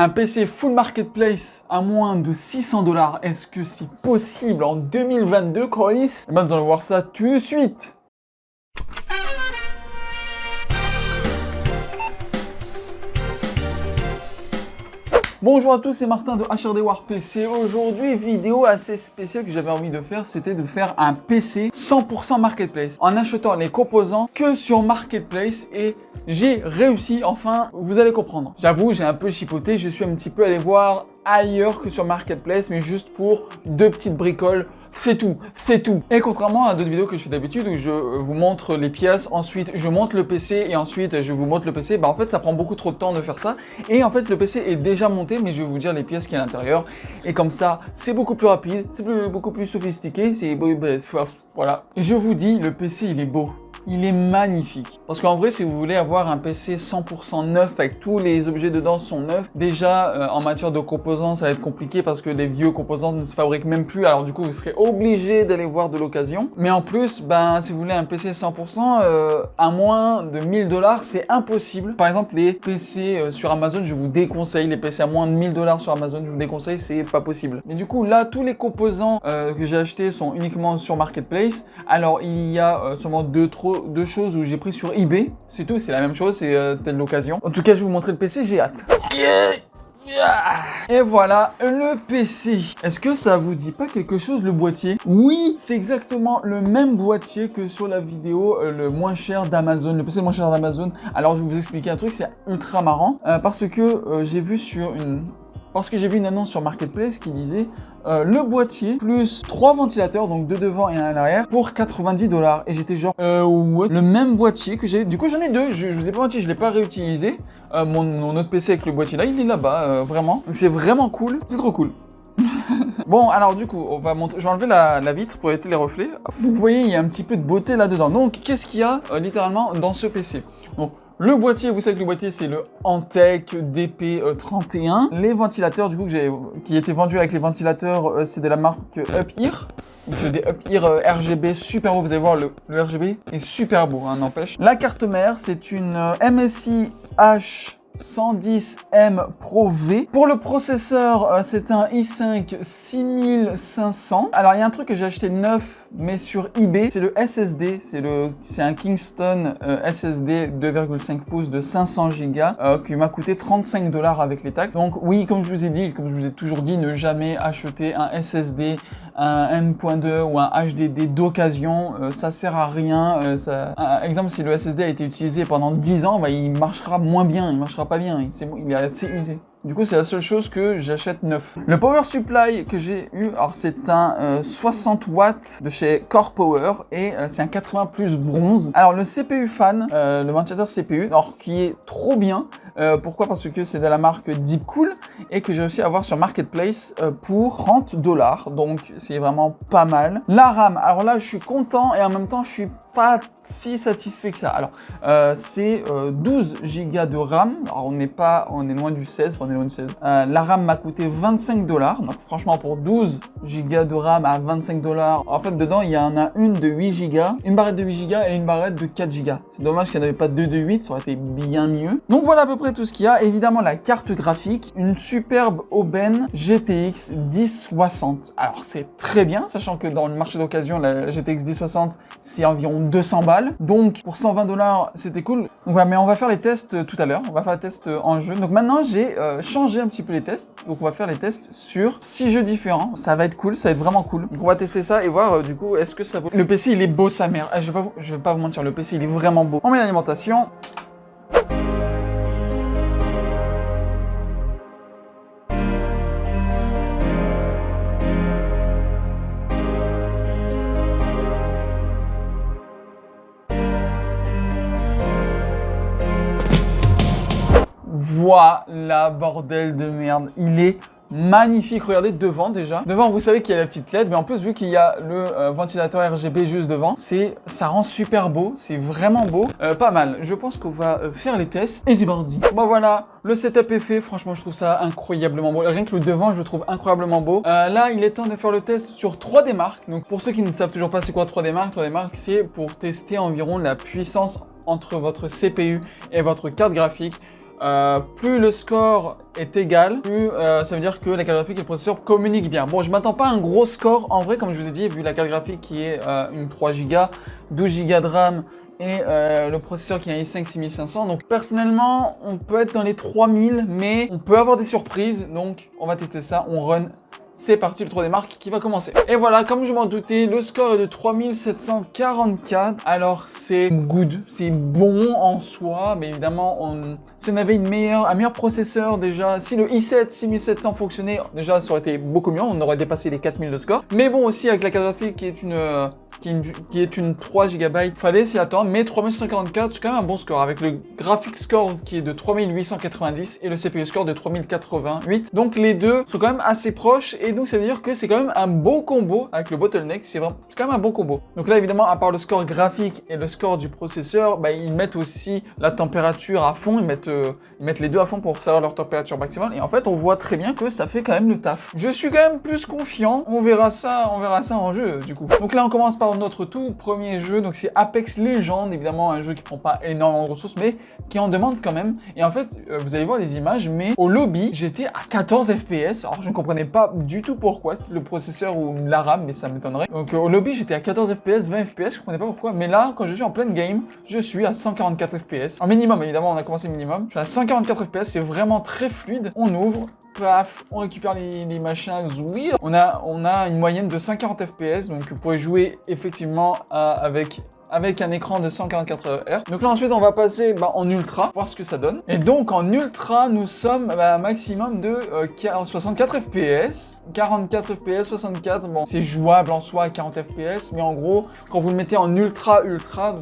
Un PC full marketplace à moins de 600 $. Est-ce que c'est possible en 2022, Colis? Eh ben, nous allons voir ça tout de suite. Bonjour à tous, c'est Martin de HRD War PC. Aujourd'hui, vidéo assez spéciale que j'avais envie de faire, c'était de faire un PC 100% Marketplace en achetant les composants que sur Marketplace et j'ai réussi, enfin, vous allez comprendre. J'avoue, j'ai un peu chipoté, je suis un petit peu allé voir ailleurs que sur Marketplace, mais juste pour deux petites bricoles. C'est tout, c'est tout. Et contrairement à d'autres vidéos que je fais d'habitude où je vous montre les pièces, ensuite je monte le PC et ensuite je vous montre le PC, bah en fait ça prend beaucoup trop de temps de faire ça. Et en fait le PC est déjà monté, mais je vais vous dire les pièces qu'il y a à l'intérieur. Et comme ça, c'est beaucoup plus rapide, c'est beaucoup plus sophistiqué, c'est voilà. Et je vous dis, le PC il est beau. Il est magnifique. Parce qu'en vrai, si vous voulez avoir un PC 100% neuf, avec tous les objets dedans sont neufs, déjà en matière de composants, ça va être compliqué parce que les vieux composants ne se fabriquent même plus. Alors du coup, vous serez obligé d'aller voir de l'occasion. Mais en plus, si vous voulez un PC 100%, à moins de 1000 $, c'est impossible. Par exemple, les PC sur Amazon, je vous déconseille. Les PC à moins de 1000 $ sur Amazon, je vous déconseille, c'est pas possible. Mais du coup, là, tous les composants que j'ai achetés sont uniquement sur Marketplace. Alors, il y a seulement deux choses où j'ai pris sur eBay, c'est tout, c'est la même chose, c'est peut-être l'occasion. En tout cas, je vais vous montrer le PC, j'ai hâte. Et voilà le PC. Est-ce que ça vous dit pas quelque chose, le boîtier? Oui, c'est exactement le même boîtier que sur la vidéo le moins cher d'Amazon, le PC le moins cher d'Amazon. Alors, je vais vous expliquer un truc, c'est ultra marrant parce que j'ai vu une annonce sur Marketplace qui disait le boîtier plus 3 ventilateurs, donc 2 devant et 1 à l'arrière, pour 90 $. Et j'étais genre, what? Le même boîtier que j'ai. Du coup, j'en ai deux. Je vous ai pas menti, je l'ai pas réutilisé. Mon autre PC avec le boîtier là, il est là-bas, vraiment. Donc c'est vraiment cool. C'est trop cool. Bon, alors du coup, je vais enlever la vitre pour éviter les reflets. Donc, vous voyez, il y a un petit peu de beauté là-dedans. Donc, qu'est-ce qu'il y a littéralement dans ce PC? Donc, le boîtier, vous savez que le boîtier, c'est le Antec DP31. Les ventilateurs, du coup, qui étaient vendus avec les ventilateurs, c'est de la marque UpEar. Donc, des UpEar RGB super beau. Vous allez voir, le RGB est super beau, hein, n'empêche. La carte mère, c'est une MSI H110M Pro V. Pour le processeur, c'est un i5 6500. Alors, il y a un truc que j'ai acheté neuf, mais sur eBay, c'est le SSD. C'est un Kingston SSD 2,5 pouces de 500 Go qui m'a coûté 35 $ avec les taxes. Donc oui, comme je vous ai dit, comme je vous ai toujours dit, ne jamais acheter un SSD, un M.2 ou un HDD d'occasion. Ça sert à rien. Exemple, si le SSD a été utilisé pendant 10 ans, il marchera moins bien, il marchera pas bien. Il est assez usé. Du coup, c'est la seule chose que j'achète neuf. Le power supply que j'ai eu, alors c'est un 60 watts de chez Core Power et c'est un 80 plus bronze. Alors le CPU fan, le ventilateur CPU, alors qui est trop bien. Pourquoi? Parce que c'est de la marque Deepcool et que j'ai réussi à avoir sur Marketplace pour 30 $. Donc c'est vraiment pas mal. La RAM, alors là je suis content et en même temps je suis pas si satisfait que ça. Alors c'est 12 Go de RAM. Alors on est loin du 16, on est loin du 16. La RAM m'a coûté 25 $. Donc franchement pour 12 Go de RAM à 25 $, en fait dedans il y en a une de 8 Go, une barrette de 8 Go et une barrette de 4 Go. C'est dommage qu'il n'y en avait pas deux de 8, ça aurait été bien mieux. Donc voilà à peu près tout ce qu'il y a. Évidemment la carte graphique, une superbe Aubaine GTX 1060. Alors c'est très bien, sachant que dans le marché d'occasion la GTX 1060 c'est environ 200 balles. Donc pour 120 $, c'était cool. Donc voilà, mais on va faire les tests tout à l'heure. On va faire les tests en jeu. Donc maintenant j'ai changé un petit peu les tests. Donc on va faire les tests sur 6 jeux différents. Ça va être cool, ça va être vraiment cool. Donc on va tester ça et voir du coup est-ce que ça vaut. Le PC il est beau sa mère. Je vais pas vous mentir, le PC il est vraiment beau. On met l'alimentation. Voilà, bordel de merde, il est magnifique. Regardez devant déjà. Devant, vous savez qu'il y a la petite LED, mais en plus, vu qu'il y a le ventilateur RGB juste devant, ça rend super beau, c'est vraiment beau. Pas mal. Je pense qu'on va faire les tests. Et c'est parti. Bon voilà, le setup est fait. Franchement, je trouve ça incroyablement beau. Rien que le devant, je le trouve incroyablement beau. Là, il est temps de faire le test sur 3D Mark. Donc, pour ceux qui ne savent toujours pas c'est quoi 3D Mark, 3D Mark, c'est pour tester environ la puissance entre votre CPU et votre carte graphique. plus le score est égal, plus ça veut dire que la carte graphique et le processeur communiquent bien. Bon, je m'attends pas à un gros score en vrai, comme je vous ai dit, vu la carte graphique qui est une 3 Go, 12 Go de RAM et le processeur qui est un i5 6500. Donc personnellement, on peut être dans les 3000, mais on peut avoir des surprises. Donc on va tester ça, on run. C'est parti, le 3D Mark qui va commencer. Et voilà, comme je m'en doutais, le score est de 3744. Alors, c'est good, c'est bon en soi, mais évidemment, si on avait un meilleur processeur déjà, si le i7 6700 fonctionnait, déjà, ça aurait été beaucoup mieux, on aurait dépassé les 4000 de score. Mais bon, aussi, avec la carte graphique qui est une 3 GB, fallait s'y attendre, mais 3144, c'est quand même un bon score, avec le graphic score qui est de 3890 et le CPU score de 3088. Donc les deux sont quand même assez proches, et donc ça veut dire que c'est quand même un beau combo avec le bottleneck, c'est quand même un bon combo. Donc là évidemment, à part le score graphique et le score du processeur, bah, ils mettent aussi la température à fond, ils mettent les deux à fond pour savoir leur température maximale, et en fait on voit très bien que ça fait quand même le taf. Je suis quand même plus confiant, on verra ça en jeu du coup. Donc là on commence par notre tout premier jeu, donc c'est Apex Legends, évidemment un jeu qui prend pas énormément de ressources, mais qui en demande quand même. Et en fait, vous allez voir les images, mais au lobby, j'étais à 14 FPS, alors je ne comprenais pas du tout pourquoi, c'était le processeur ou la RAM, mais ça m'étonnerait. Donc au lobby, j'étais à 14 FPS, 20 FPS, je comprenais pas pourquoi, mais là, quand je suis en pleine game, je suis à 144 FPS. En minimum, évidemment, on a commencé minimum. Je suis à 144 FPS, c'est vraiment très fluide. On ouvre, paf, on récupère les machins, zouir. On a une moyenne de 140 FPS, donc vous pourrez jouer effectivement avec un écran de 144 Hz. Donc là ensuite on va passer en ultra, voir ce que ça donne. Et donc en ultra nous sommes à un maximum de 64 FPS, 44 FPS, 64, bon c'est jouable en soi à 40 FPS, mais en gros quand vous le mettez en ultra,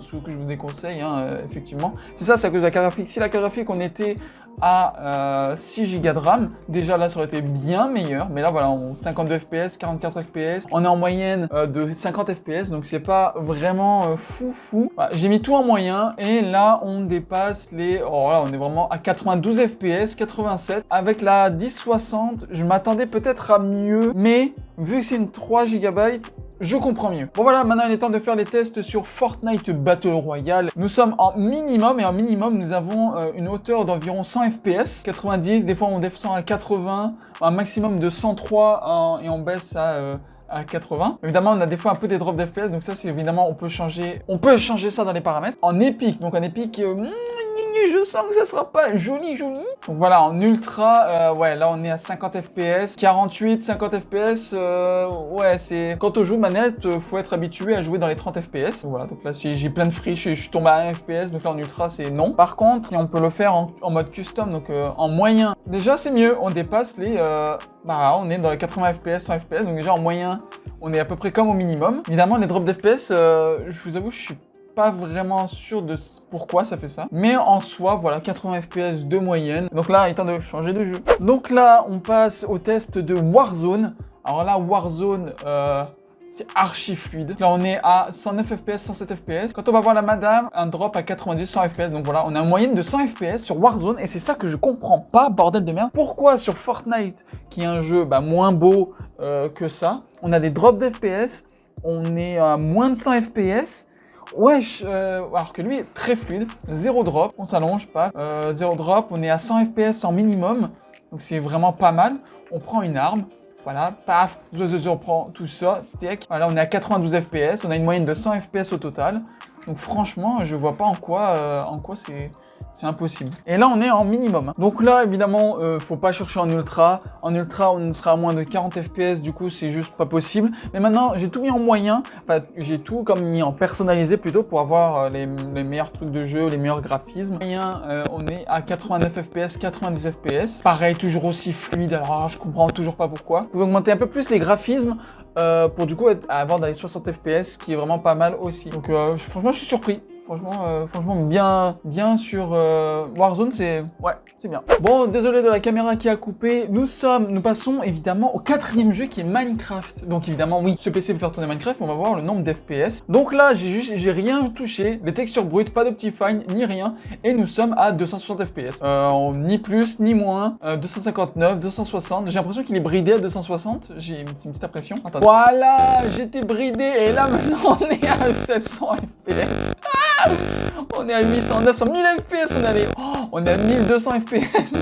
ce que je vous déconseille effectivement, c'est ça, c'est à cause de la carte graphique. Si la carte graphique on était à 6 Go de RAM, déjà là ça aurait été bien meilleur, mais là voilà, on 52 FPS, 44 FPS, on est en moyenne de 50 FPS, donc c'est pas vraiment fou. Voilà, j'ai mis tout en moyen et là on dépasse les, oh là on est vraiment à 92 FPS, 87, avec la 1060, je m'attendais peut-être à mieux, mais vu que c'est une 3 GB, je comprends mieux. Bon voilà, maintenant il est temps de faire les tests sur Fortnite Battle Royale. Nous sommes en minimum, et en minimum nous avons une hauteur d'environ 100 FPS, 90, des fois on descend à 80, un maximum de 103 et on baisse à 80. Évidemment, on a des fois un peu des drops d'FPS, donc ça c'est évidemment, on peut changer ça dans les paramètres. En épique, donc en épique, je sens que ça sera pas joli. Donc voilà, en ultra, ouais, là on est à 50 FPS, 48, 50 FPS, ouais, c'est... Quand on joue manette, faut être habitué à jouer dans les 30 FPS. Donc voilà, donc là si j'ai plein de friches, je suis tombé à 1 FPS, donc là en ultra c'est non. Par contre, on peut le faire en mode custom, donc en moyen. Déjà c'est mieux, on dépasse les... on est dans les 80 FPS, 100 FPS, donc déjà en moyen, on est à peu près comme au minimum. Évidemment, les drops d'FPS, je vous avoue, je suis pas vraiment sûr de pourquoi ça fait ça. Mais en soi, voilà, 80 FPS de moyenne. Donc là, il est temps de changer de jeu. Donc là, on passe au test de Warzone. Alors là, Warzone, c'est archi fluide. Là, on est à 109 FPS, 107 FPS. Quand on va voir la madame, un drop à 90, 100 FPS. Donc voilà, on a une moyenne de 100 FPS sur Warzone. Et c'est ça que je comprends pas, bordel de merde. Pourquoi sur Fortnite, qui est un jeu moins beau que ça, on a des drops d'FPS, on est à moins de 100 FPS. Wesh, alors que lui est très fluide, 0 drop, on s'allonge pas, 0 drop, on est à 100 FPS en minimum, donc c'est vraiment pas mal. On prend une arme, voilà, paf, on prend tout ça, tech. Voilà, on est à 92 FPS, on a une moyenne de 100 FPS au total. Donc franchement, je vois pas en quoi c'est impossible. Et là, on est en minimum. Donc là, évidemment, faut pas chercher en ultra. En ultra, on sera à moins de 40 FPS, du coup, c'est juste pas possible. Mais maintenant, j'ai tout mis en moyen. Enfin, j'ai tout comme mis en personnalisé plutôt pour avoir les meilleurs trucs de jeu, les meilleurs graphismes. Moyen, on est à 89 FPS, 90 FPS. Pareil, toujours aussi fluide. Alors, je comprends toujours pas pourquoi. Vous pouvez augmenter un peu plus les graphismes pour du coup avoir dans les 60 FPS, qui est vraiment pas mal aussi. Donc, franchement, je suis surpris. Franchement, bien sur Warzone, c'est bien. Bon, désolé de la caméra qui a coupé. Nous passons évidemment au 4e jeu qui est Minecraft. Donc évidemment, oui, ce PC peut faire tourner Minecraft, mais on va voir le nombre d'FPS. Donc là, j'ai rien touché, les textures brutes, pas d'Optifine, ni rien. Et nous sommes à 260 FPS. Ni plus, ni moins. 259, 260. J'ai l'impression qu'il est bridé à 260. C'est une petite impression. Attendez. Voilà, j'étais bridé et là maintenant on est à 700 FPS. On est à 800, 900, 1000 FPS, on est à 1200 FPS.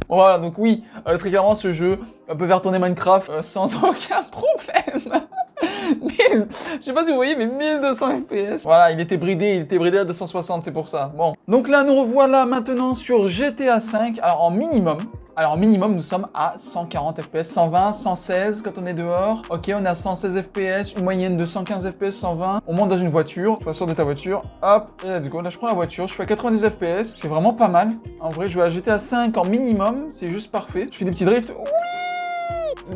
Voilà, donc oui, très clairement, ce jeu peut faire tourner Minecraft sans aucun problème. Mais, je sais pas si vous voyez, mais 1200 FPS. Voilà, il était bridé à 260, c'est pour ça. Bon. Donc là, nous revoilà maintenant sur GTA 5. Alors, en minimum, nous sommes à 140 FPS, 120, 116 quand on est dehors. Ok, on est à 116 FPS, une moyenne de 115 FPS, 120. On monte dans une voiture, tu vas sortir de ta voiture, hop, et let's go. Là, je prends la voiture, je fais à 90 FPS. C'est vraiment pas mal. En vrai, jouer à GTA 5 en minimum, c'est juste parfait. Je fais des petits drifts. Oui!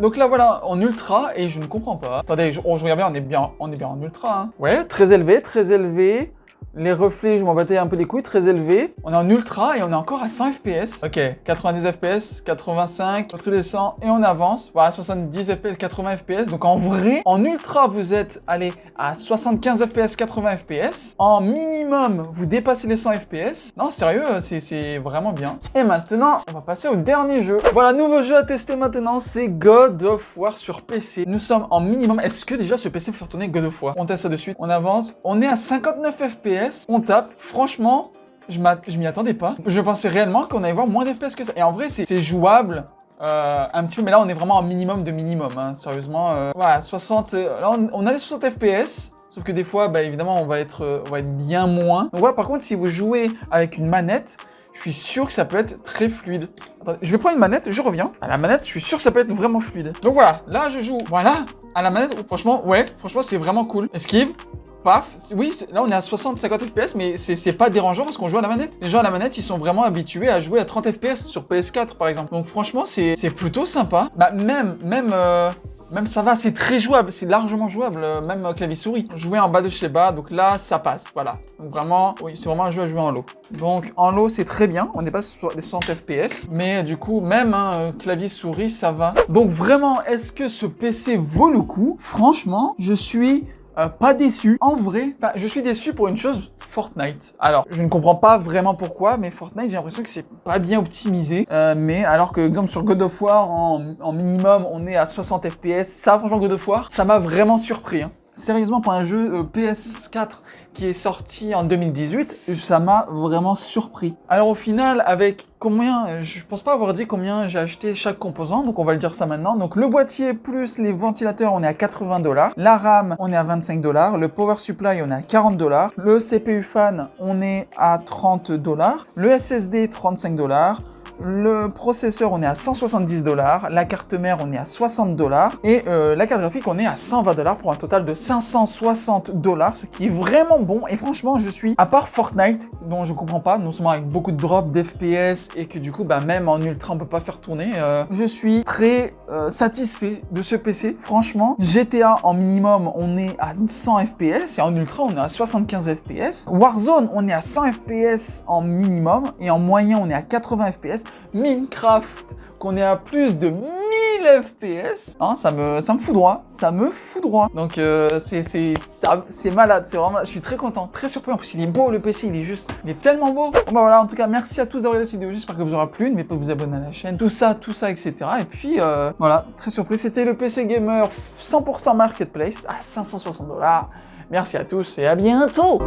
Donc là, voilà, en ultra, et je ne comprends pas. Attendez, je regarde bien, on est bien en ultra. Hein. Ouais, très élevé, très élevé. Les reflets, je m'en battais un peu les couilles, très élevés. On est en ultra et on est encore à 100 FPS. Ok, 90 FPS, 85, on descend et on avance. Voilà, 70 FPS, 80 FPS. Donc en vrai, en ultra, vous êtes allé à 75 FPS, 80 FPS. En minimum, vous dépassez les 100 FPS. Non, sérieux, c'est vraiment bien. Et maintenant, on va passer au dernier jeu. Voilà, nouveau jeu à tester maintenant, c'est God of War sur PC. Nous sommes en minimum. Est-ce que déjà ce PC peut faire tourner God of War? On teste ça de suite, on avance. On est à 59 FPS. On tape, franchement, je m'y attendais pas. Je pensais réellement qu'on allait voir moins d'FPS que ça. Et en vrai, c'est jouable un petit peu, mais là, on est vraiment en minimum de minimum, hein, sérieusement. Voilà, 60, là, on a les 60 FPS, sauf que des fois, bah, évidemment, on va être bien moins. Donc voilà, par contre, si vous jouez avec une manette, je suis sûr que ça peut être très fluide. Attendez, je vais prendre une manette, je reviens. À la manette, je suis sûr que ça peut être vraiment fluide. Donc voilà, là, je joue, voilà, à la manette, franchement, ouais, franchement, c'est vraiment cool. Esquive. Paf, oui, là on est à 60-50 FPS, mais c'est pas dérangeant parce qu'on joue à la manette. Les gens à la manette, ils sont vraiment habitués à jouer à 30 FPS sur PS4 par exemple. Donc franchement, c'est plutôt sympa. Bah même ça va, c'est très jouable, c'est largement jouable, même clavier-souris. Jouer en bas de chez bas, donc là, ça passe, voilà. Donc vraiment, oui, c'est vraiment un jeu à jouer en low. Donc en low, c'est très bien, on n'est pas sur les 60 FPS, mais du coup, même clavier-souris, ça va. Donc vraiment, est-ce que ce PC vaut le coup? Franchement, je suis... pas déçu. En vrai, je suis déçu pour une chose, Fortnite. Alors, je ne comprends pas vraiment pourquoi, mais Fortnite, j'ai l'impression que c'est pas bien optimisé. Mais alors que, exemple, sur God of War, en minimum, on est à 60 FPS. Ça, franchement, God of War, ça m'a vraiment surpris. Hein. Sérieusement, pour un jeu PS4 qui est sorti en 2018, ça m'a vraiment surpris. Alors au final, avec combien, je pense pas avoir dit combien j'ai acheté chaque composant, donc on va le dire ça maintenant. Donc le boîtier plus les ventilateurs, on est à 80 $. La RAM, on est à 25 $. Le power supply, on est à 40 $. Le CPU fan, on est à 30 $. Le SSD, 35 $. Le processeur, on est à 170 $. La carte mère, on est à 60 $. Et la carte graphique, on est à 120 $ pour un total de 560 $, ce qui est vraiment bon. Et franchement, je suis, à part Fortnite, dont je comprends pas, non seulement avec beaucoup de drops d'FPS et que du coup, bah, même en ultra, on peut pas faire tourner, je suis très satisfait de ce PC. Franchement, GTA en minimum, on est à 100 FPS et en ultra, on est à 75 FPS. Warzone, on est à 100 FPS en minimum et en moyen, on est à 80 FPS. Minecraft, qu'on est à plus de 1000 FPS, hein, ça me foudroie, Donc c'est malade, c'est vraiment, je suis très content, très surpris. En plus, il est beau le PC, il est tellement beau. Bon bah voilà, en tout cas, merci à tous d'avoir regardé cette vidéo, j'espère que vous aura plu. N'oubliez pas de vous abonner à la chaîne, tout ça, etc. Et puis voilà, très surpris. C'était le PC Gamer 100% Marketplace à 560 $. Merci à tous et à bientôt.